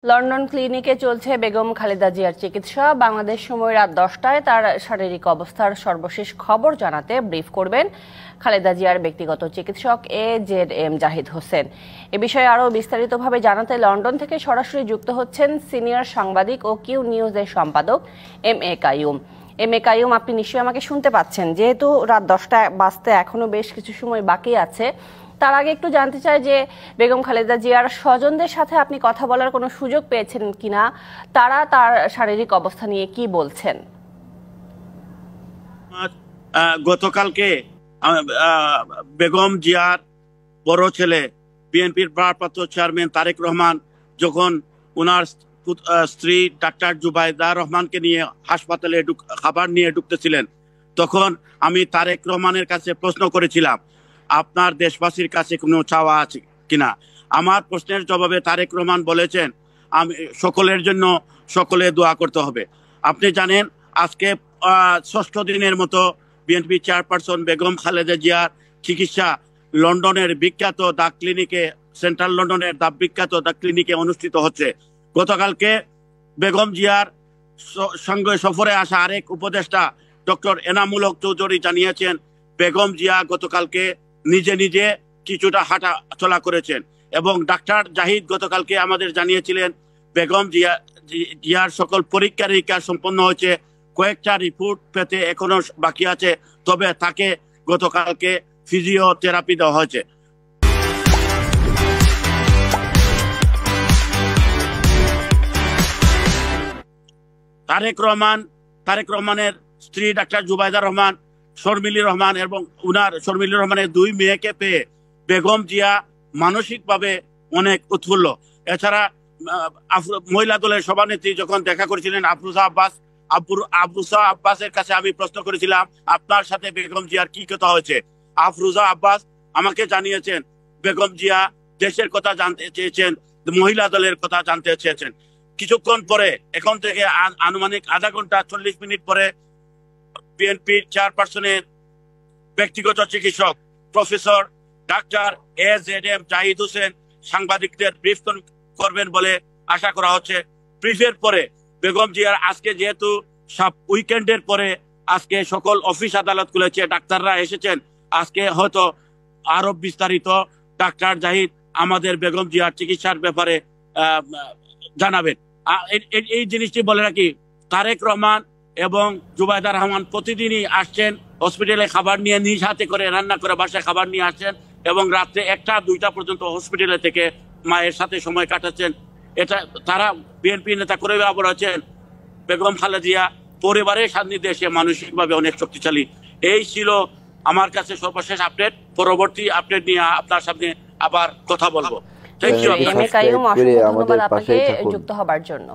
London ক্লিনিকে চলছে বেগম খালেদা জিয়ার চিকিৎসা। বাংলাদেশ সময় রাত 10টায় তার শারীরিক অবস্থার সর্বশেষ খবর জানাতে ব্রিফ করবেন খালেদা জিয়ার ব্যক্তিগত চিকিৎসক AZM জাহিদ হোসেন। এ বিষয়ে আরও বিস্তারিতভাবে জানাতে লন্ডন থেকে সরাসরি যুক্ত হচ্ছেন সিনিয়র সাংবাদিক ও কিউ নিউজের সম্পাদক MA কাইয়ুম। MA কাইয়ুম, আপনি নিশ্চয়ই আমাকে শুনতে পাচ্ছেন। যেহেতু রাত 10টা বাজতে এখনো বেশ কিছু সময় বাকি আছে, তার আগে একটু জানতে চাই যে বেগম খালেদা জিয়ার স্বজনদের সাথে আপনি কথা বলার কোনো সুযোগ পেয়েছেন কিনা, তারা তার শারীরিক অবস্থা নিয়ে কি বলছেন? গতকালকে বেগম জিয়ার বড় ছেলে বিএনপির ভারপ্রাপ্ত চেয়ারম্যান তারেক রহমান যখন ওনার স্ত্রী ডাক্তার জুবাইদা রহমানকে নিয়ে হাসপাতালে খাবার নিয়ে ঢুকতেছিলেন, তখন আমি তারেক রহমানের কাছে প্রশ্ন করেছিলাম, আপনার দেশবাসীর কাছে কোনো চাওয়া আছে কিনা। আমার প্রশ্নের জবাবে তারেক রহমান বলেছেন, আমি সকলের জন্য সকলে দোয়া করতে হবে। আপনি জানেন আজকে 6ষ্ঠ দিনের মতো বিএনপি চেয়ারপারসন বেগম খালেদা জিয়ার চিকিৎসা লন্ডনের বিখ্যাত দ্য ক্লিনিকে, সেন্ট্রাল লন্ডনের বিখ্যাত দ্য ক্লিনিকে অনুষ্ঠিত হচ্ছে। গতকালকে বেগম জিয়ার সঙ্গে সফরে আসা আরেক উপদেষ্টা ডক্টর এনামুল হক চৌধুরী জানিয়েছেন, বেগম জিয়া গতকালকে নিজে নিজে কিছুটা হাঁটা চলা করেছেন এবং ডাক্তার জাহিদ গতকালকে আমাদের জানিয়েছিলেন বেগম জিয়ার সকল পরীক্ষা নিরীক্ষা সম্পন্ন হয়েছে, কয়েকটা রিপোর্ট পেতে এখনো বাকি আছে, তবে তাকে গতকালকে ফিজিওথেরাপি দেওয়া হয়েছে। তারেক রহমানের স্ত্রী ডাক্তার জুবাইদা রহমান, শর্মিলী রহমান এবং শর্মিলী রহমানের 2 মেয়েকে পেয়ে বেগম জিয়া মানসিকভাবে অনেক উৎফুল্ল। এছাড়া মহিলা দলের সভানেত্রী যখন দেখা করেছিলেন আফরোজা আব্বাসের কাছে আমি প্রশ্ন করেছিলাম, আপনার সাথে বেগম জিয়ার কি কথা হয়েছে। আফরোজা আব্বাস আমাকে জানিয়েছেন বেগম জিয়া দেশের কথা জানতে চেয়েছেন, মহিলা দলের কথা জানতে চেয়েছেন। কিছুক্ষণ পরে, এখন থেকে আনুমানিক আধা ঘন্টা 40 মিনিট পরে, বিএনপির চেয়ারপারসনের ব্যক্তিগত চিকিৎসক professor doctor AZM Zahid Hossain সাংবাদিকদের ব্রিফ করবেন বলে আশা করা হচ্ছে। ব্রিফের পরে বেগম জিয়ার আজকে যেহেতু উইকেন্ডের পরে আজকে সকল অফিস আদালত খুলেছে, ডাক্তাররা এসেছেন, আজকে হয়তো আরো বিস্তারিত ডাক্তার জাহিদ আমাদের বেগম জিয়ার চিকিৎসার ব্যাপারে জানাবেন। এই জিনিসটি বলে রাখি, তারেক রহমান এবং জুবাইদা রহমান প্রতিদিনই আসছেন হসপিটালে খাবার নিয়ে, নিজ হাতে করে রান্না করে বাসায় খাবার নিয়ে আসছেন এবং রাত্রে 1টা-2টা পর্যন্ত হসপিটালে থেকে মায়ের সাথে সময় কাটাচ্ছেন। এটা তারা বিএনপি নেতা করে বলেছেন বেগম খালেদা জিয়া পরিবারের সান্নিধ্যে এসে মানসিকভাবে অনেক শক্তিশালী। এই ছিল আমার কাছে সর্বশেষ আপডেট। পরবর্তী আপডেট নিয়ে আপনার সামনে আবার কথা বলবো। Thank you. ধন্যবাদ আপনাকে যুক্ত হবার জন্য।